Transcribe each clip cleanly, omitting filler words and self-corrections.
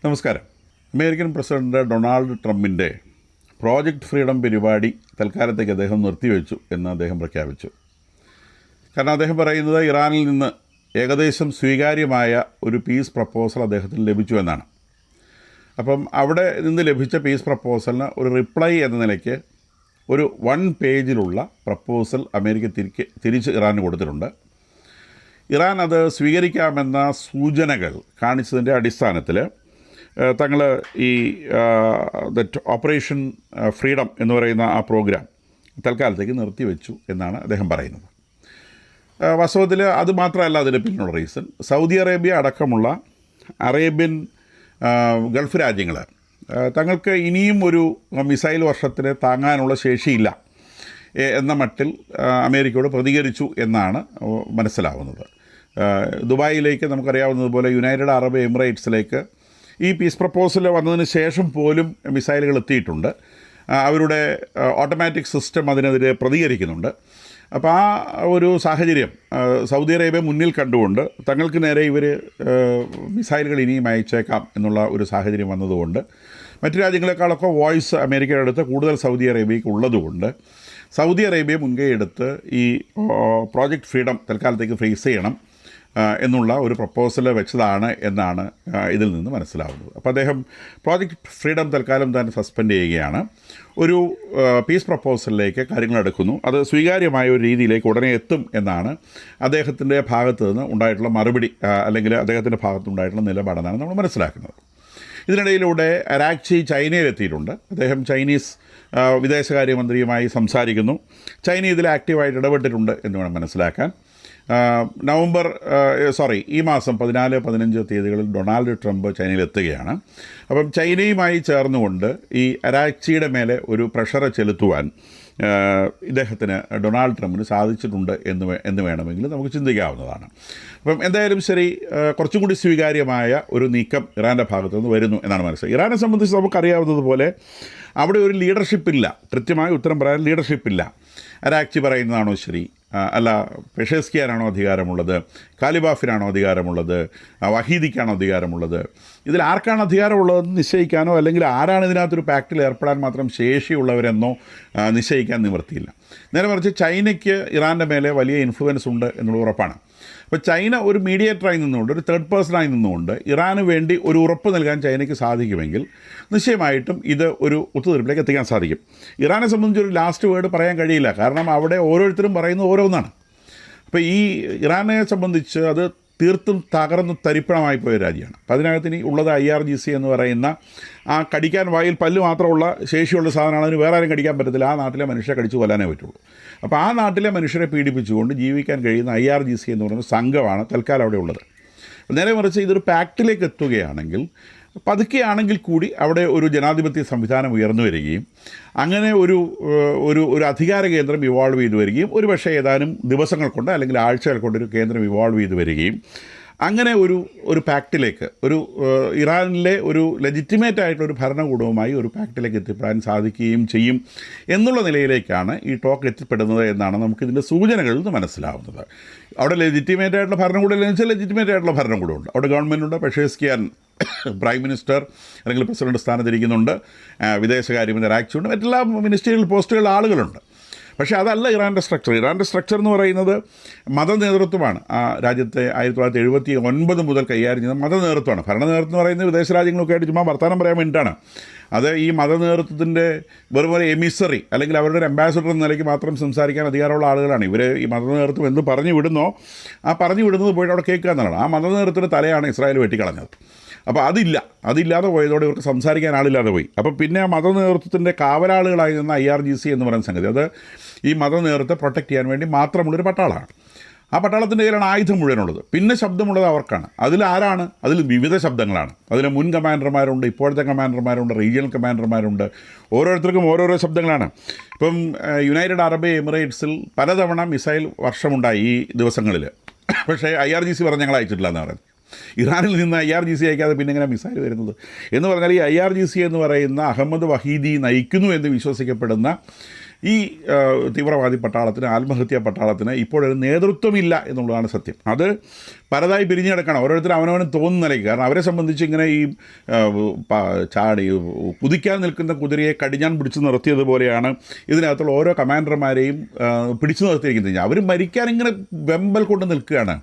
നമസ്കാരം. American president Donald ട്രംപിൻ്റെ project freedom പരിപാടി തൽക്കാലത്തേക്ക് അദ്ദേഹം നിർത്തിവെച്ചു എന്ന് അദ്ദേഹം പ്രഖ്യാപിച്ചു. കാരണം അദ്ദേഹം പറയുന്നത് ഇറാനിൽ നിന്ന് ഏകദേശം സ്വീകാര്യമായ ഒരു പീസ് പ്രപ്പോസൽ അദ്ദേഹത്തിന് ലഭിച്ചു എന്നാണ്. അപ്പം അവിടെ നിന്ന് ലഭിച്ച പീസ് പ്രപ്പോസലിന് ഒരു റിപ്ലൈ എന്ന നിലയ്ക്ക് ഒരു 1 പേജിലുള്ള പ്രപ്പോസൽ അമേരിക്ക തിരിച്ച് ഇറാന് കൊടുത്തിട്ടുണ്ട്. ഇറാൻ അത് സ്വീകരിക്കാമെന്ന സൂചനകൾ കാണിച്ചതിൻ്റെ അടിസ്ഥാനത്തിൽ തങ്ങൾ ഈ ഓപ്പറേഷൻ ഫ്രീഡം എന്ന് പറയുന്ന ആ പ്രോഗ്രാം തൽക്കാലത്തേക്ക് നിർത്തിവെച്ചു എന്നാണ് അദ്ദേഹം പറയുന്നത്. വാസ്തവത്തിൽ അത് മാത്രമല്ല അതിന് പിന്നിലുള്ള റീസൺ. സൗദി അറേബ്യ അടക്കമുള്ള അറേബ്യൻ ഗൾഫ് രാജ്യങ്ങൾ തങ്ങൾക്ക് ഇനിയും ഒരു മിസൈൽ വർഷത്തിന് താങ്ങാനുള്ള ശേഷിയില്ല എന്ന മട്ടിൽ അമേരിക്കയോട് പ്രതികരിച്ചു എന്നാണ് മനസ്സിലാവുന്നത്. ദുബായിലേക്ക് നമുക്കറിയാവുന്നതുപോലെ യുണൈറ്റഡ് അറബ് എമിറേറ്റ്സിലേക്ക് ഈ പീസ് പ്രപ്പോസൽ വന്നതിന് ശേഷം പോലും മിസൈലുകൾ എത്തിയിട്ടുണ്ട്. അവരുടെ ഓട്ടോമാറ്റിക് സിസ്റ്റം അതിനെതിരെ പ്രതികരിക്കുന്നുണ്ട്. അപ്പോൾ ആ ഒരു സാഹചര്യം സൗദി അറേബ്യ മുന്നിൽ കണ്ടുകൊണ്ട് തങ്ങൾക്ക് നേരെ ഇവർ മിസൈലുകൾ ഇനിയും അയച്ചേക്കാം എന്നുള്ള ഒരു സാഹചര്യം വന്നതുകൊണ്ട് മറ്റു രാജ്യങ്ങളെക്കാളൊക്കെ വോയിസ് അമേരിക്കയുടെ അടുത്ത് കൂടുതൽ സൗദി അറേബ്യയ്ക്ക് ഉള്ളതുകൊണ്ട് സൗദി അറേബ്യ മുൻകൈ എടുത്ത് ഈ പ്രോജക്റ്റ് ഫ്രീഡം തൽക്കാലത്തേക്ക് ഫ്രീസ് ചെയ്യണം എന്നുള്ള ഒരു പ്രപ്പോസൽ വെച്ചതാണ് എന്നാണ് ഇതിൽ നിന്ന് മനസ്സിലാവുന്നത്. അപ്പോൾ അദ്ദേഹം പ്രോജക്റ്റ് ഫ്രീഡം തൽക്കാലം തന്നെ സസ്പെൻഡ് ചെയ്യുകയാണ്. ഒരു പീസ് പ്രപ്പോസലിലേക്ക് കാര്യങ്ങൾ എടുക്കുന്നു. അത് സ്വീകാര്യമായ ഒരു രീതിയിലേക്ക് ഉടനെ എത്തും എന്നാണ് അദ്ദേഹത്തിൻ്റെ ഭാഗത്ത് നിന്ന് ഉണ്ടായിട്ടുള്ള മറുപടി, അല്ലെങ്കിൽ അദ്ദേഹത്തിൻ്റെ ഭാഗത്തുനിന്നുണ്ടായിട്ടുള്ള നിലപാടെന്നാണ് നമ്മൾ മനസ്സിലാക്കുന്നത്. ഇതിനിടയിലൂടെ അരാക്ചി ചൈനയിലെത്തിയിട്ടുണ്ട്. അദ്ദേഹം ചൈനീസ് വിദേശകാര്യമന്ത്രിയുമായി സംസാരിക്കുന്നു. ചൈന ഇതിൽ ആക്റ്റീവായിട്ട് ഇടപെട്ടിട്ടുണ്ട് എന്ന് വേണം മനസ്സിലാക്കാൻ. ഈ മാസം 14-15 തീയതികളിൽ ഡൊണാൾഡ് ട്രംപ് ചൈനയിലെത്തുകയാണ്. അപ്പം ചൈനയുമായി ചേർന്നുകൊണ്ട് ഈ അരാക്ചിയുടെ മേലെ ഒരു പ്രഷർ ചെലുത്തുവാൻ ഇദ്ദേഹത്തിന് ഡൊണാൾഡ് ട്രംപിന് സാധിച്ചിട്ടുണ്ട് എന്ന് വേണമെങ്കിൽ നമുക്ക് ചിന്തിക്കാവുന്നതാണ്. അപ്പം എന്തായാലും ശരി, കുറച്ചും കൂടി സ്വീകാര്യമായ ഒരു നീക്കം ഇറാൻ്റെ ഭാഗത്തു നിന്ന് വരുന്നു എന്നാണ് മനസ്സിലാക്കുക. ഇറാനെ സംബന്ധിച്ച് നമുക്കറിയാവുന്നതുപോലെ അവിടെ ഒരു ലീഡർഷിപ്പില്ല, കൃത്യമായ ഉത്തരം പറയാൻ ലീഡർഷിപ്പില്ല. അരാക്ചി പറയുന്നതാണോ ശരി, അല്ല പെഷേസ്കിയാനാണോ അധികാരമുള്ളത്, കാലിബാഫിനാണോ അധികാരമുള്ളത്, വഹീദിക്കാണോ അധികാരമുള്ളത്, ഇതിൽ ആർക്കാണ് അധികാരമുള്ളതെന്ന് നിശ്ചയിക്കാനോ അല്ലെങ്കിൽ ആരാണ് ഇതിനകത്തൊരു പാക്റ്റിൽ ഏർപ്പെടാൻ മാത്രം ശേഷിയുള്ളവരെന്നോ നിശ്ചയിക്കാൻ നിവൃത്തിയില്ല. നേരെ മറിച്ച് ചൈനയ്ക്ക് ഇറാൻ്റെ മേലെ വലിയ ഇൻഫ്ലുവൻസ് ഉണ്ട് എന്നുള്ള ഉറപ്പാണ്. അപ്പോൾ ചൈന ഒരു മീഡിയേറ്ററായി നിന്നുകൊണ്ട്, ഒരു തേർഡ് പേഴ്സണായി നിന്നുകൊണ്ട് ഇറാന് വേണ്ടി ഒരു ഉറപ്പ് നൽകാൻ ചൈനയ്ക്ക് സാധിക്കുമെങ്കിൽ നിശ്ചയമായിട്ടും ഇത് ഒരു ഒത്തുതീർപ്പിലേക്ക് എത്തിക്കാൻ സാധിക്കും. ഇറാനെ സംബന്ധിച്ച് ഒരു ലാസ്റ്റ് വേർഡ് പറയാൻ കഴിയില്ല, കാരണം അവിടെ ഓരോരുത്തരും പറയുന്നത് ഓരോന്നാണ്. അപ്പോൾ ഈ ഇറാനെ സംബന്ധിച്ച് അത് തീർത്തും തകർന്ന് തരിപ്പണമായി പോയ രാജ്യമാണ്. അപ്പോൾ അതിനകത്ത് ഇനി ഉള്ളത് IRGC എന്ന് പറയുന്ന ആ കടിക്കാൻ വായിൽ പല്ല് മാത്രമുള്ള ശേഷിയുള്ള സാധനമാണ്. അതിന് വേറെ ആരും കടിക്കാൻ പറ്റത്തില്ല. ആ നാട്ടിലെ മനുഷ്യരെ കടിച്ചു കൊല്ലാനേ പറ്റുള്ളൂ. അപ്പോൾ ആ നാട്ടിലെ മനുഷ്യരെ പീഡിപ്പിച്ചുകൊണ്ട് ജീവിക്കാൻ കഴിയുന്ന IRGC എന്ന് പറയുന്ന സംഘമാണ് തൽക്കാലം അവിടെ ഉള്ളത്. നേരെ മറിച്ച് ഇതൊരു പാക്റ്റിലേക്ക് എത്തുകയാണെങ്കിൽ, പതുക്കെയാണെങ്കിൽ കൂടി അവിടെ ഒരു ജനാധിപത്യ സംവിധാനം ഉയർന്നു വരികയും അങ്ങനെ ഒരു ഒരു ഒരു അധികാര കേന്ദ്രം ഇവോൾവ് ചെയ്തു വരികയും ഒരുപക്ഷെ ഏതാനും ദിവസങ്ങൾ കൊണ്ട് അല്ലെങ്കിൽ ആഴ്ചകൾ കൊണ്ടൊരു കേന്ദ്രം ഇവോൾവ് ചെയ്തു വരികയും അങ്ങനെ ഒരു പാക്റ്റിലേക്ക്, ഒരു ഇറാനിലെ ഒരു ലെജിറ്റിമേറ്റ് ആയിട്ടൊരു ഭരണകൂടവുമായി ഒരു പാക്റ്റിലേക്ക് എത്തിപ്പെടാൻ സാധിക്കുകയും ചെയ്യും എന്നുള്ള നിലയിലേക്കാണ് ഈ ടോക്ക് എത്തിപ്പെടുന്നത് എന്നാണ് നമുക്കിതിൻ്റെ സൂചനകളിൽ നിന്ന് മനസ്സിലാവുന്നത്. അവിടെ ലെജിറ്റിമേറ്റ് ആയിട്ടുള്ള ഭരണകൂടം എന്ന് വെച്ചാൽ ലെജിറ്റിമേറ്റ് ആയിട്ടുള്ള ഭരണകൂടമുണ്ട്. അവിടെ ഗവൺമെൻറ്റുണ്ട്. പെഷേസ്കിയാൻ പ്രൈം മിനിസ്റ്റർ അല്ലെങ്കിൽ പ്രസിഡന്റ് സ്ഥാനത്തിരിക്കുന്നുണ്ട്. വിദേശകാര്യമന്ത്രി അരാക്ചിയുണ്ട്. മറ്റെല്ലാ മിനിസ്റ്റീരിയൽ പോസ്റ്റുകളിൽ ആളുകളുണ്ട്. പക്ഷേ അതല്ല ഇറാൻ്റെ സ്ട്രക്ചർ. ഇറാൻ്റെ സ്ട്രക്ചർ എന്ന് പറയുന്നത് മതനേതൃത്വമാണ്. ആ രാജ്യത്തെ 1979 മുതൽ കൈകാര്യം ചെയ്യുന്ന മതനേതൃത്വമാണ്. ഭരണനേതൃത്വം എന്ന് പറയുന്നത് വിദേശ രാജ്യങ്ങളൊക്കെ ആയിട്ട് ചുമ്മാ വർത്തമാനം പറയാൻ വേണ്ടിയിട്ടാണ്. അത് ഈ മതനേതൃത്വത്തിൻ്റെ വെറും ഒരു എമിസറി അല്ലെങ്കിൽ അവരുടെ ഒരു അംബാസഡർ എന്ന നിലയ്ക്ക് മാത്രം സംസാരിക്കാൻ അധികാരമുള്ള ആളുകളാണ് ഇവർ. ഈ മതനേതൃത്വം എന്ത് പറഞ്ഞു വിടുന്നോ ആ പറഞ്ഞു വിടുന്നത് പോയിട്ട് അവിടെ കേൾക്കുക എന്നുള്ളതാണ്. ആ മതനേതൃത്വത്തിൻ്റെ തലയാണ് ഇസ്രായേൽ വെട്ടിക്കളഞ്ഞത്. അപ്പോൾ അതില്ലാതെ പോയതോടെ ഇവർക്ക് സംസാരിക്കാൻ ആളില്ലാതെ പോയി. അപ്പോൾ പിന്നെ ആ മതനേതൃത്വത്തിൻ്റെ കാവലാളുകളായി നിന്ന IRGC എന്ന് പറയുന്ന സംഗതി, അത് ഈ മതനേതൃത്വത്തെ പ്രൊട്ടക്റ്റ് ചെയ്യാൻ വേണ്ടി മാത്രമുള്ളൊരു പട്ടാളമാണ്. ആ പട്ടാളത്തിൻ്റെ കയ്യിലാണ് ആയുധം മുഴുവനുള്ളത്. പിന്നെ ശബ്ദമുള്ളത് അവർക്കാണ്. അതിലാരാണ്? അതിൽ വിവിധ ശബ്ദങ്ങളാണ്. അതിൽ മുൻ കമാൻഡർമാരുണ്ട്, ഇപ്പോഴത്തെ കമാൻഡർമാരുണ്ട്, റീജിയണൽ കമാൻഡർമാരുണ്ട്. ഓരോരുത്തർക്കും ഓരോരോ ശബ്ദങ്ങളാണ്. ഇപ്പം യുണൈറ്റഡ് അറബ് എമിറേറ്റ്സിൽ പലതവണ മിസൈൽ വർഷമുണ്ടായി ഈ ദിവസങ്ങളിൽ. പക്ഷേ IRGC പറഞ്ഞ് ഞങ്ങൾ അയച്ചിട്ടില്ല എന്ന് പറയുന്നത്. ഇറാനിൽ നിന്ന് IRGC അയക്കാതെ പിന്നെ എങ്ങനെ മിസൈൽ വരുന്നത് എന്ന് പറഞ്ഞാൽ ഈ IRGC എന്ന് പറയുന്ന അഹമ്മദ് വഹീദി നയിക്കുന്നു എന്ന് വിശ്വസിക്കപ്പെടുന്ന ഈ തീവ്രവാദി പട്ടാളത്തിന്, ആത്മഹത്യാ പട്ടാളത്തിന് ഇപ്പോഴൊരു നേതൃത്വമില്ല എന്നുള്ളതാണ് സത്യം. അത് പലതായി പിരിഞ്ഞു കിടക്കണം, ഓരോരുത്തരും അവനവന് തോന്നുന്ന നിലയ്ക്ക്. കാരണം അവരെ സംബന്ധിച്ച് ഇങ്ങനെ ഈ ചാടി കുതിക്കാൻ നിൽക്കുന്ന കുതിരയെ കടിഞ്ഞാൻ പിടിച്ചു നിർത്തിയതുപോലെയാണ് ഇതിനകത്തുള്ള ഓരോ കമാൻഡർമാരെയും പിടിച്ചു നിർത്തിയിരിക്കുന്നത്. അവർ മരിക്കാൻ ഇങ്ങനെ വെമ്പൽ കൊണ്ട് നിൽക്കുകയാണ്,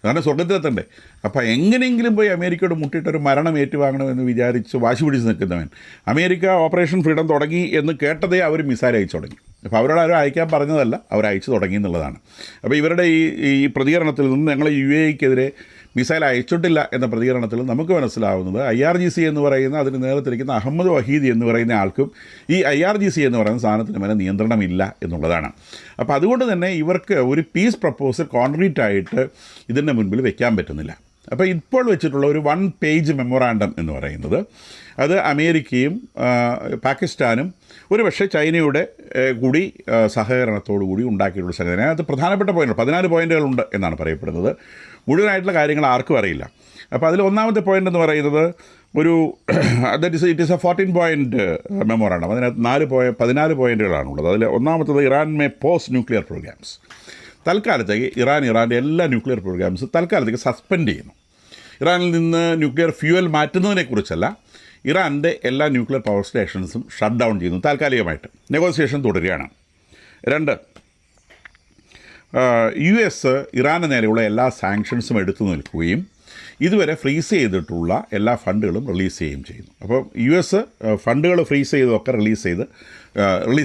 കാരണം സ്വർഗത്തിലെത്തണ്ടേ. അപ്പോൾ എങ്ങനെയെങ്കിലും പോയി അമേരിക്കയോട് മുട്ടിയിട്ടൊരു മരണം ഏറ്റുവാങ്ങണമെന്ന് വിചാരിച്ച് വാശി പിടിച്ച് നിൽക്കുന്നവൻ അമേരിക്ക ഓപ്പറേഷൻ ഫ്രീഡം തുടങ്ങി എന്ന് കേട്ടതേ അവർ മിസൈൽ അയച്ചു തുടങ്ങി. അപ്പോൾ അവരോട് ആരും അയക്കാൻ പറഞ്ഞതല്ല, അവർ അയച്ചു തുടങ്ങി എന്നുള്ളതാണ്. അപ്പോൾ ഇവരുടെ ഈ പ്രതികരണത്തിൽ നിന്ന് ഞങ്ങൾ UAEക്കെതിരെ മിസൈൽ അയച്ചിട്ടില്ല എന്ന പ്രതികരണത്തിൽ നമുക്ക് മനസ്സിലാവുന്നത് IRGC എന്ന് പറയുന്ന അതിന് നേതൃത്വത്തിരിക്കുന്ന അഹമ്മദ് വഹീദി എന്ന് പറയുന്ന ആൾക്കും ഈ IRGC എന്ന് പറയുന്ന സാധനത്തിന് മേലെ നിയന്ത്രണമില്ല എന്നുള്ളതാണ്. അപ്പോൾ അതുകൊണ്ട് തന്നെ ഇവർക്ക് ഒരു പീസ് പ്രപ്പോസൽ കോൺക്രീറ്റ് ആയിട്ട് ഇതിൻ്റെ മുൻപിൽ വെക്കാൻ പറ്റുന്നില്ല. അപ്പോൾ ഇപ്പോൾ വെച്ചിട്ടുള്ള ഒരു 1 പേജ് മെമ്മോറാണ്ടം എന്ന് പറയുന്നത് അത് അമേരിക്കയും പാകിസ്ഥാനും ഒരു പക്ഷേ ചൈനയുടെ കൂടി സഹകരണത്തോടു കൂടി ഉണ്ടാക്കിയിട്ടുള്ള സംഘടന. അതിനകത്ത് പ്രധാനപ്പെട്ട പോയിൻ്റ് 14 പോയിൻറ്റുകളുണ്ട് എന്നാണ് പറയപ്പെടുന്നത്. മുഴുവനായിട്ടുള്ള കാര്യങ്ങൾ ആർക്കും അറിയില്ല. അപ്പോൾ അതിൽ ഒന്നാമത്തെ പോയിൻ്റ് എന്ന് പറയുന്നത് ഒരു it is A 14 point memorandum. അതിനകത്ത് 14 പോയിൻറ്റുകളാണുള്ളത്. അതിൽ ഒന്നാമത്തത് Iran may post nuclear programmes. തൽക്കാലത്തേക്ക് ഇറാൻ്റെ എല്ലാ ന്യൂക്ലിയർ പ്രോഗ്രാംസും തൽക്കാലത്തേക്ക് സസ്പെൻഡ് ചെയ്യുന്നു. ഇറാനിൽ നിന്ന് ന്യൂക്ലിയർ ഫ്യൂവൽ മാറ്റുന്നതിനെക്കുറിച്ചല്ല, ഇറാൻ്റെ എല്ലാ ന്യൂക്ലിയർ പവർ സ്റ്റേഷൻസും ഷട്ട് ഡൗൺ ചെയ്യുന്നു താൽക്കാലികമായിട്ട്. നെഗോസിയേഷൻ തുടരുകയാണ്. 2, US ഇറാന് നേരെയുള്ള എല്ലാ സാങ്ഷൻസും എടുത്തു നിൽക്കുകയും ഇതുവരെ ഫ്രീസ് ചെയ്തിട്ടുള്ള എല്ലാ ഫണ്ടുകളും റിലീസ് ചെയ്യുകയും ചെയ്യുന്നു. അപ്പോൾ US ഫണ്ടുകൾ ഫ്രീസ് ചെയ്തൊക്കെ റിലീസ്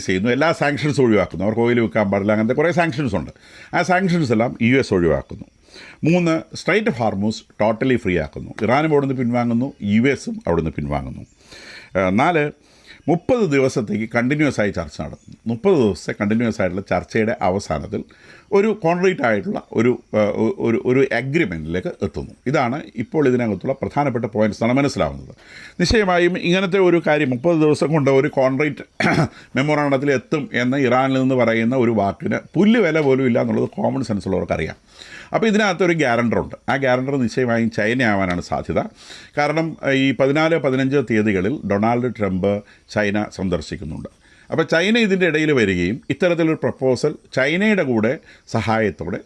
ചെയ്യുന്നു. എല്ലാ സാങ്ഷൻസും ഒഴിവാക്കുന്നു. അവർക്ക് ഓയിൽ വിൽക്കാൻ പാടില്ല, അങ്ങനത്തെ കുറേ സാങ്ഷൻസ് ഉണ്ട്. ആ സാങ്ഷൻസ് എല്ലാം US ഒഴിവാക്കുന്നു. 3, straight of Hormuz totally free ആക്കുന്നു. ഇറാനും അവിടെ നിന്ന് പിൻവാങ്ങുന്നു, USഉം അവിടെ നിന്ന് പിൻവാങ്ങുന്നു. 4, 30 ദിവസത്തേക്ക് കണ്ടിന്യൂസ് ആയി ചർച്ച നടത്തുന്നു. 30 ദിവസത്തെ കണ്ടിന്യൂസ് ആയിട്ടുള്ള ചർച്ചയുടെ അവസാനത്തിൽ ഒരു കോൺക്രീറ്റ് ആയിട്ടുള്ള ഒരു അഗ്രിമെൻറ്റിലേക്ക് എത്തുന്നു. ഇതാണ് ഇപ്പോൾ ഇതിനകത്തുള്ള പ്രധാനപ്പെട്ട പോയിൻറ്റ്സ് ആണ് മനസ്സിലാവുന്നത്. നിശ്ചയമായും ഇങ്ങനത്തെ ഒരു കാര്യം 30 ദിവസം കൊണ്ട് ഒരു കോൺക്രീറ്റ് മെമ്മോറാണ്ടത്തിൽ എത്തും എന്ന് ഇറാനിൽ നിന്ന് പറയുന്ന ഒരു വാക്കിന് പുല്ല് വില പോലും ഇല്ല എന്നുള്ളത് കോമൺ സെൻസ് ഉള്ളവർക്കറിയാം. അപ്പോൾ ഇതിനകത്തൊരു ഗ്യാരണ്ടറുണ്ട്. ആ ഗ്യാരണ്ടർ നിശ്ചയമായും ചൈന ആവാനാണ് സാധ്യത. കാരണം ഈ 14, 15 തീയതികളിൽ ഡൊണാൾഡ് ട്രംപ് ചൈന സന്ദർശിക്കുന്നുണ്ട്. അപ്പോൾ ചൈന ഇതിൻ്റെ ഇടയിൽ വരികയും ഇത്തരത്തിലൊരു പ്രപ്പോസൽ ചൈനയുടെ കൂടെ സഹായത്തോടെ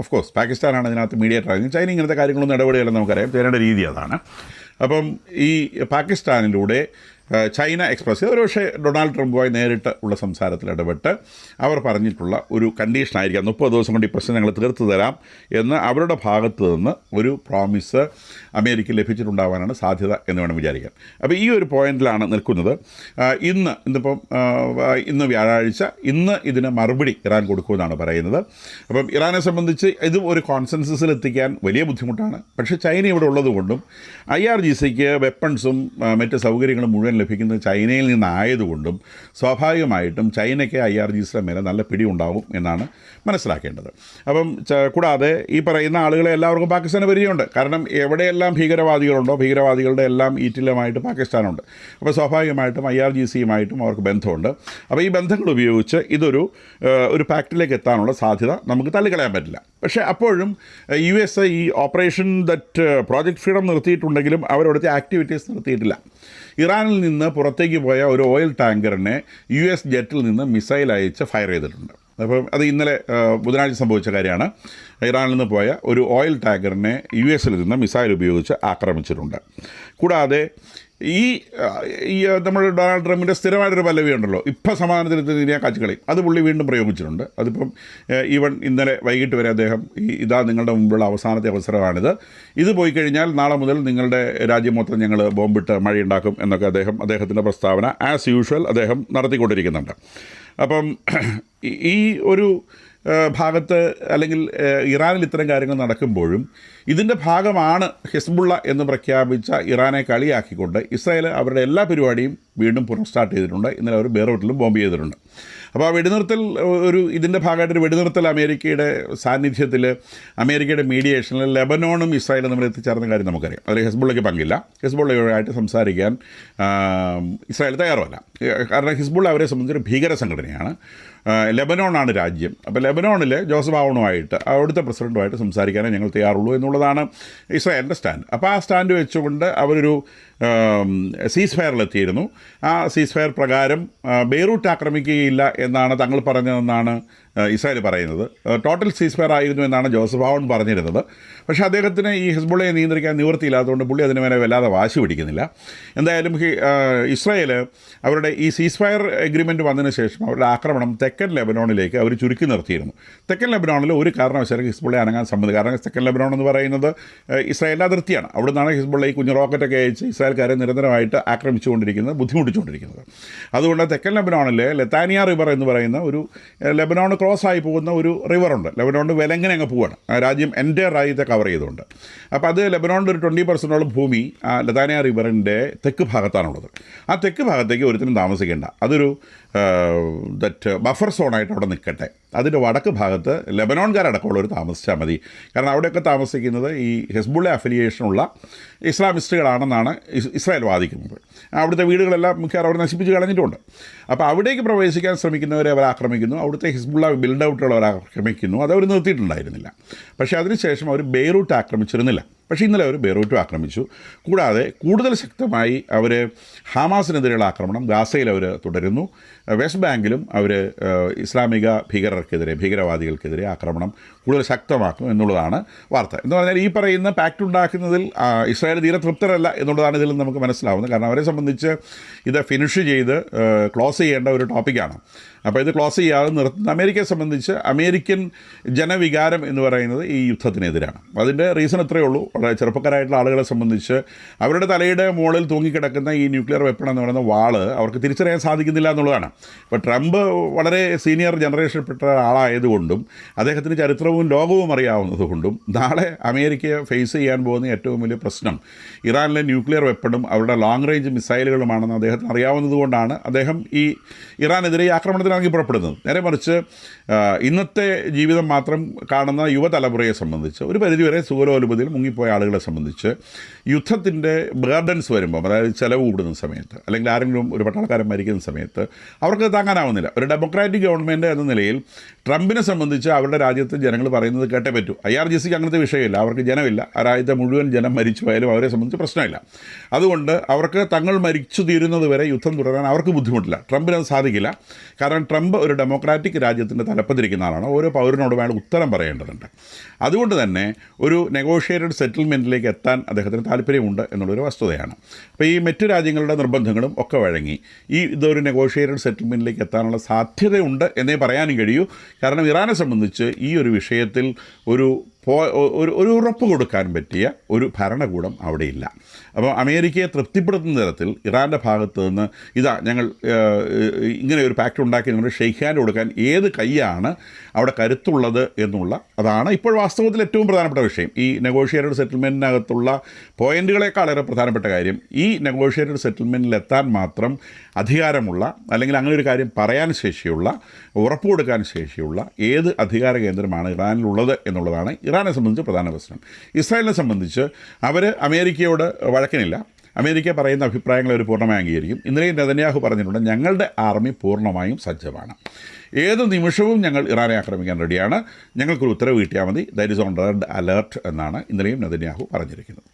ഓഫ് കോഴ്സ് പാകിസ്ഥാനാണ് ഇതിനകത്ത് മീഡിയേറ്റർ ആകുന്നത്. ചൈന ഇങ്ങനത്തെ കാര്യങ്ങളൊന്നും ഇടപെടുകയല്ലെന്ന് നമുക്കറിയാം, ചൈനയുടെ രീതി അതാണ്. അപ്പം ഈ പാകിസ്ഥാനിലൂടെ ചൈന എക്സ്പ്രസ് ചെയ്ത് ഒരുപക്ഷെ ഡൊണാൾഡ് ട്രംപുമായി നേരിട്ട് ഉള്ള സംസാരത്തിൽ ഇടപെട്ട് അവർ പറഞ്ഞിട്ടുള്ള ഒരു കണ്ടീഷനായിരിക്കാം 30 ദിവസം കൊണ്ട് ഈ പ്രശ്നം ഞങ്ങൾ തീർത്തു തരാം എന്ന് അവരുടെ ഭാഗത്ത് നിന്ന് ഒരു പ്രോമിസ് അമേരിക്ക ലഭിച്ചിട്ടുണ്ടാവാനാണ് സാധ്യത എന്ന് വേണം വിചാരിക്കാൻ. അപ്പോൾ ഈ ഒരു പോയിന്റിലാണ് നിൽക്കുന്നത്. ഇന്ന് വ്യാഴാഴ്ച, ഇന്ന് ഇതിന് മറുപടി ഇറാൻ കൊടുക്കുമെന്നാണ് പറയുന്നത്. അപ്പം ഇറാനെ സംബന്ധിച്ച് ഇത് ഒരു കോൺസെൻസസിൽ എത്തിക്കാൻ വലിയ ബുദ്ധിമുട്ടാണ്. പക്ഷേ ചൈന ഇവിടെ ഉള്ളതുകൊണ്ടും IRGCക്ക് വെപ്പൺസും മറ്റ് സൗകര്യങ്ങളും മുഴുവൻ ലഭിക്കുന്നത് ചൈനയിൽ നിന്നായതുകൊണ്ടും സ്വാഭാവികമായിട്ടും ചൈനയ്ക്ക് IRGCയുടെ മേലെ നല്ല പിടി ഉണ്ടാവും എന്നാണ് മനസ്സിലാക്കേണ്ടത്. അപ്പം കൂടാതെ ഈ പറയുന്ന ആളുകളെ എല്ലാവർക്കും പാകിസ്ഥാന് പരിചയമുണ്ട്. കാരണം എവിടെയെല്ലാം ഭീകരവാദികളുണ്ടോ ഭീകരവാദികളുടെ എല്ലാം ഈറ്റില്ലമായിട്ട് പാകിസ്ഥാനുണ്ട്. അപ്പോൾ സ്വാഭാവികമായിട്ടും IRGCയുമായിട്ടും അവർക്ക് ബന്ധമുണ്ട്. അപ്പോൾ ഈ ബന്ധങ്ങൾ ഉപയോഗിച്ച് ഇതൊരു പാക്റ്റിലേക്ക് എത്താനുള്ള സാധ്യത നമുക്ക് തള്ളിക്കളയാൻ പറ്റില്ല. പക്ഷേ അപ്പോഴും US ഈ ഓപ്പറേഷൻ പ്രോജക്റ്റ് ഫ്രീഡം നിർത്തിയിട്ടുണ്ടെങ്കിലും അവരവിടുത്തെ ആക്ടിവിറ്റീസ് നിർത്തിയിട്ടില്ല. ഇറാനിൽ നിന്ന് പുറത്തേക്ക് പോയ ഒരു ഓയിൽ ടാങ്കറിനെ US ജെറ്റിൽ നിന്ന് മിസൈൽ അയച്ച് ഫയർ ചെയ്തിട്ടുണ്ട്. അപ്പം അത് ഇന്നലെ ബുധനാഴ്ച സംഭവിച്ച കാര്യമാണ്. ഇറാനിൽ നിന്ന് പോയ ഒരു ഓയിൽ ടാങ്കറിനെ US നിന്ന് മിസൈൽ ഉപയോഗിച്ച് ആക്രമിച്ചിട്ടുണ്ട്. കൂടാതെ ഈ നമ്മുടെ ഡൊണാൾഡ് ട്രംപിൻ്റെ സ്ഥിരമായിട്ടൊരു പല്ലവി ഉണ്ടല്ലോ, ഇപ്പം സമാധാനത്തിന് കാച്ചുകളി, അത് പുള്ളി വീണ്ടും പ്രയോഗിച്ചിട്ടുണ്ട്. അതിപ്പം ഈവൻ ഇന്നലെ വൈകിട്ട് വരെ അദ്ദേഹം ഇതാ നിങ്ങളുടെ മുമ്പുള്ള അവസാനത്തെ അവസരമാണിത്, ഇത് പോയി കഴിഞ്ഞാൽ നാളെ മുതൽ നിങ്ങളുടെ രാജ്യം മൊത്തം ഞങ്ങൾ ബോംബിട്ട് മഴയുണ്ടാക്കും എന്നൊക്കെ അദ്ദേഹത്തിൻ്റെ പ്രസ്താവന ആസ് യൂഷ്വൽ അദ്ദേഹം നടത്തിക്കൊണ്ടിരിക്കുന്നുണ്ട്. അപ്പം ഈ ഒരു ഭാഗത്ത് അല്ലെങ്കിൽ ഇറാനിൽ ഇത്തരം കാര്യങ്ങൾ നടക്കുമ്പോഴും ഇതിൻ്റെ ഭാഗമാണ് ഹിസ്ബുള്ള എന്ന് പ്രഖ്യാപിച്ച ഇറാനെ കളിയാക്കിക്കൊണ്ട് ഇസ്രായേൽ അവരുടെ എല്ലാ പരിപാടിയും വീണ്ടും പുനഃസ്റ്റാർട്ട് ചെയ്തിട്ടുണ്ട്. ഇന്നലെ അവർ ബെയ്റൂട്ടിലും ബോംബ് ചെയ്തിട്ടുണ്ട്. അപ്പോൾ ആ വെടിനിർത്തൽ ഇതിൻ്റെ ഭാഗമായിട്ടൊരു വെടിനിർത്തൽ അമേരിക്കയുടെ സാന്നിധ്യത്തിൽ, അമേരിക്കയുടെ മീഡിയേഷനിൽ ലെബനോണും ഇസ്രായേലും തമ്മിൽ എത്തിച്ചേർന്ന കാര്യം നമുക്കറിയാം. അതിൽ ഹിസ്ബുള്ളയ്ക്ക് പങ്കില്ല. ഹിസ്ബുള്ളയുമായിട്ട് സംസാരിക്കാൻ ഇസ്രായേൽ തയ്യാറുമല്ല. കാരണം ഹിസ്ബുള്ള അവരെ സംബന്ധിച്ചൊരു ഭീകര സംഘടനയാണ്. ലെബനോണാണ് രാജ്യം. അപ്പോൾ ലെബനോണിൽ ജോസഫ് ആവണുമായിട്ട് അവിടുത്തെ പ്രസിഡൻറ്റുമായിട്ട് സംസാരിക്കാനേ ഞങ്ങൾ തയ്യാറുള്ളൂ എന്നുള്ളതാണ് ഇസ്രായേലിൻ്റെ സ്റ്റാൻഡ്. അപ്പോൾ ആ സ്റ്റാൻഡ് വെച്ചുകൊണ്ട് അവരൊരു സീസ് ഫയറിലെത്തിയിരുന്നു. ആ സീസ് ഫയർ പ്രകാരം ബെയ്റൂട്ട് ആക്രമിക്കുകയില്ല എന്നാണ് തങ്ങൾ പറഞ്ഞതെന്നാണ് ഇസ്രായേൽ പറയുന്നത്. ടോട്ടൽ സീസ് ഫയർ ആയിരുന്നു എന്നാണ് ജോസഫ് ആവൺ പറഞ്ഞിരുന്നത്. പക്ഷേ അദ്ദേഹത്തിന് ഈ ഹിസ്ബുള്ളയെ നിയന്ത്രിക്കാൻ നിവൃത്തിയില്ലാത്തതുകൊണ്ട് പുള്ളി അതിന് മേലെ വല്ലാതെ വാശി പിടിക്കുന്നില്ല. എന്തായാലും ഇസ്രായേൽ അവരുടെ ഈ സീസ് ഫയർ എഗ്രിമെൻറ്റ് വന്നതിന് ശേഷം അവരുടെ ആക്രമണം തെക്കൻ ലെബനോണിലേക്ക് അവർ ചുരുക്കി നിർത്തിയിരുന്നു. തെക്കൻ ലെബനോണിൽ ഒരു കാരണവശാലും ഹിസ്ബുള്ളയെ അനങ്ങാൻ സമ്മതി. കാരണം തെക്കൻ ലെബനോൺ എന്ന് പറയുന്നത് ഇസ്രായേലിൻ്റെ അതിർത്തിയാണ്. അവിടെ നിന്നാണ് ഹിസ്ബുള്ള ഈ കുഞ്ഞു റോക്കറ്റൊക്കെ അയച്ച് ഇസ്രായേൽക്കാരെ നിരന്തരമായിട്ട് ആക്രമിച്ചുകൊണ്ടിരിക്കുന്നത്, ബുദ്ധിമുട്ടിച്ചുകൊണ്ടിരിക്കുന്നത്. അതുകൊണ്ട് തെക്കൻ ലെബനോണിലെ ലത്താനിയ റിവർ എന്ന് പറയുന്ന ഒരു ലെബനോൺ ക്രോസ് ആയി പോകുന്ന ഒരു റിവറുണ്ട്. ലെബനോണിൻ്റെ വിലങ്ങനെ അങ്ങ് പോവാണ്, രാജ്യം എൻ്റെ രാജ്യത്തെ കവർ ചെയ്തുകൊണ്ട്. അപ്പോൾ അത് ലെബനോണിൻ്റെ ഒരു 20% ഭൂമി ആ ലത്താനിയ റിവറിൻ്റെ തെക്ക് ഭാഗത്താണുള്ളത്. ആ തെക്ക് ഭാഗത്തേക്ക് ഒരുത്തിനും താമസിക്കേണ്ട, അതൊരു ബഫർ സോണായിട്ട് അവിടെ നിൽക്കട്ടെ. അതിൻ്റെ വടക്ക് ഭാഗത്ത് ലെബനോൺകാരടക്കമുള്ളവർ താമസിച്ചാൽ മതി. കാരണം അവിടെയൊക്കെ താമസിക്കുന്നത് ഈ ഹെസ്ബുള്ള അഫിലിയേഷനുള്ള ഇസ്ലാമിസ്റ്റുകളാണെന്നാണ് ഇസ്രായേൽ വാദിക്കുന്നത്. അവിടുത്തെ വീടുകളെല്ലാം മിക്കവാറും അവർ നശിപ്പിച്ച് കളഞ്ഞിട്ടുണ്ട്. അപ്പോൾ അവിടേക്ക് പ്രവേശിക്കാൻ ശ്രമിക്കുന്നവരെ അവർ ആക്രമിക്കുന്നു, അവിടുത്തെ ഹിസ്ബുള്ള ബിൽഡ് ഔട്ടുകൾ ആക്രമിക്കുന്നു. അതവർ നിർത്തിയിട്ടുണ്ടായിരുന്നില്ല. പക്ഷേ അതിനുശേഷം അവർ ബെയ്റൂട്ട് ആക്രമിച്ചിരുന്നില്ല. പക്ഷേ ഇന്നലെ അവർ ബെയ്റൂട്ടും ആക്രമിച്ചു. കൂടാതെ കൂടുതൽ ശക്തമായി അവർ ഹമാസിനെതിരെയുള്ള ആക്രമണം ഗാസയിൽ അവർ തുടരുന്നു. വെസ്റ്റ് ബാങ്കിലും അവർ ഇസ്ലാമിക ഭീകരവാദികൾക്കെതിരെ ആക്രമണം കൂടുതൽ ശക്തമാക്കും എന്നുള്ളതാണ് വാർത്ത. എന്ന് പറഞ്ഞാൽ ഈ പറയുന്ന പാക്റ്റ് ഉണ്ടാക്കുന്നതിൽ ഇസ്രായേൽ തീരെ തൃപ്തരല്ല എന്നുള്ളതാണ് ഇതിൽ നമുക്ക് മനസ്സിലാവുന്നത്. കാരണം അവരെ സംബന്ധിച്ച് ഇത് ഫിനിഷ് ചെയ്ത് ക്ലോസ് ചെയ്യേണ്ട ഒരു ടോപ്പിക്കാണ്. അപ്പോൾ ഇത് ക്ലോസ് ചെയ്യാതെ നിർത്തുന്ന അമേരിക്കയെ സംബന്ധിച്ച് അമേരിക്കൻ ജനവികാരം എന്ന് പറയുന്നത് ഈ യുദ്ധത്തിനെതിരാണ്. അതിൻ്റെ റീസൺ ഇത്രയേ ഉള്ളൂ. വളരെ ചെറുപ്പക്കാരായിട്ടുള്ള ആളുകളെ സംബന്ധിച്ച് അവരുടെ തലയുടെ മുകളിൽ തൂങ്ങിക്കിടക്കുന്ന ഈ ന്യൂക്ലിയർ വെപ്പൺ എന്ന് പറയുന്ന വാള് അവർക്ക് തിരിച്ചറിയാൻ സാധിക്കുന്നില്ല എന്നുള്ളതാണ്. ഇപ്പോൾ ട്രംപ് വളരെ സീനിയർ ജനറേഷനിൽപ്പെട്ട ആളായതുകൊണ്ടും അദ്ദേഹത്തിന് ചരിത്രവും ലോകവും അറിയാവുന്നതുകൊണ്ടും നാളെ അമേരിക്കയെ ഫേസ് ചെയ്യാൻ പോകുന്ന ഏറ്റവും വലിയ പ്രശ്നം ഇറാനിലെ ന്യൂക്ലിയർ വെപ്പണും അവരുടെ ലോങ് റേഞ്ച് മിസൈലുകളുമാണെന്ന് അദ്ദേഹത്തിന് അറിയാവുന്നതുകൊണ്ടാണ് അദ്ദേഹം ഈ ഇറാനെതിരെ ഈ ആക്രമണത്തിനാണെങ്കിൽ പുറപ്പെടുന്നത്. നേരെ മറിച്ച് ഇന്നത്തെ ജീവിതം മാത്രം കാണുന്ന യുവതലമുറയെ സംബന്ധിച്ച് ഒരു പരിധിവരെ സുഖലോലുപതിയിൽ മുങ്ങിപ്പോയ ആളുകളെ സംബന്ധിച്ച് യുദ്ധത്തിൻ്റെ ബേർഡൻസ് വരുമ്പോൾ, അതായത് ചിലവ് കൂടുന്ന സമയത്ത്, അല്ലെങ്കിൽ ആരെങ്കിലും ഒരു പട്ടാളക്കാരൻ മരിക്കുന്ന സമയത്ത് അവർക്ക് താങ്ങാനാവുന്നില്ല. ഒരു ഡെമോക്രാറ്റിക് ഗവൺമെൻറ് എന്ന നിലയിൽ ട്രംപിനെ സംബന്ധിച്ച് അവരുടെ രാജ്യത്ത് ജനങ്ങൾ പറയുന്നത് കേട്ടേ പറ്റൂ. IRGCക്ക് അങ്ങനത്തെ വിഷയമില്ല, അവർക്ക് ജനമില്ല. ആ രാജ്യത്തെ മുഴുവൻ ജനം മരിച്ചു പോയാലും അവരെ സംബന്ധിച്ച് പ്രശ്നമില്ല. അതുകൊണ്ട് അവർക്ക് തങ്ങൾ മരിച്ചു തീരുന്നത് വരെ യുദ്ധം തുടരാൻ അവർക്ക് ബുദ്ധിമുട്ടില്ല. ട്രംപിന് അത് സാധിക്കില്ല. കാരണം ട്രംപ് ഒരു ഡെമോക്രാറ്റിക് രാജ്യത്തിൻ്റെ തലപ്പത്തിരിക്കുന്ന ആളാണ്. ഓരോ പൗരനോടും അയാൾ ഉത്തരം പറയേണ്ടതുണ്ട്. അതുകൊണ്ട് തന്നെ ഒരു നെഗോഷിയേറ്റഡ് സെറ്റിൽമെൻറ്റിലേക്ക് എത്താൻ അദ്ദേഹത്തിന് താല്പര്യമുണ്ട് എന്നുള്ളൊരു വസ്തുതയാണ്. അപ്പോൾ ഈ മറ്റു രാജ്യങ്ങളുടെ നിർബന്ധങ്ങളും ഒക്കെ വഴങ്ങി ഇതൊരു നെഗോഷിയേറ്റഡ് സെറ്റിൽമെൻറ്റിലേക്ക് എത്താനുള്ള സാധ്യതയുണ്ട് എന്നേ പറയാനും കഴിയൂ. കാരണം ഇറാനെ സംബന്ധിച്ച് ഈ ഒരു വിഷയത്തിൽ ഒരു ഉറപ്പ് കൊടുക്കാൻ പറ്റിയ ഒരു ഭരണകൂടം അവിടെയില്ല. അപ്പോൾ അമേരിക്കയെ തൃപ്തിപ്പെടുത്തുന്ന തരത്തിൽ ഇറാൻ്റെ ഭാഗത്ത് നിന്ന് ഞങ്ങൾ ഇങ്ങനെ ഒരു പാക്റ്റ് ഉണ്ടാക്കി നിങ്ങൾ ഷെയ്ക്ക് ഹാൻഡ് കൊടുക്കാൻ ഏത് കൈയാണ് അവിടെ കരുത്തുള്ളത് അതാണ് ഇപ്പോൾ വാസ്തവത്തിൽ ഏറ്റവും പ്രധാനപ്പെട്ട വിഷയം. ഈ നെഗോഷിയേറ്റഡ് സെറ്റിൽമെൻറ്റിനകത്തുള്ള പോയിൻറ്റുകളേക്കാളേറെ പ്രധാനപ്പെട്ട കാര്യം ഈ നെഗോഷിയേറ്റഡ് സെറ്റിൽമെൻറ്റിലെത്താൻ മാത്രം അധികാരമുള്ള, അല്ലെങ്കിൽ അങ്ങനെ ഒരു കാര്യം പറയാൻ ശേഷിയുള്ള, ഉറപ്പ് കൊടുക്കാൻ ശേഷിയുള്ള ഏത് അധികാര കേന്ദ്രമാണ് ഇറാനിലുള്ളത് എന്നുള്ളതാണ് ഇറാനെ സംബന്ധിച്ച് പ്രധാന പ്രശ്നം. ഇസ്രായേലിനെ സംബന്ധിച്ച് അവർ അമേരിക്കയോട് വഴക്കിനില്ല. അമേരിക്ക പറയുന്ന അഭിപ്രായങ്ങൾ അവർ പൂർണ്ണമായി അംഗീകരിക്കും. ഇന്നലെയും നെതന്യാഹു പറഞ്ഞിട്ടുണ്ട്, ഞങ്ങളുടെ ആർമി പൂർണ്ണമായും സജ്ജമാണ്, ഏത് നിമിഷവും ഞങ്ങൾ ഇറാനെ ആക്രമിക്കാൻ റെഡിയാണ്, ഞങ്ങൾക്കൊരു ഉത്തരവ് കിട്ടിയാൽ മതി, that is on red alert എന്നാണ് ഇന്നലെയും നെതന്യാഹു പറഞ്ഞിരിക്കുന്നത്.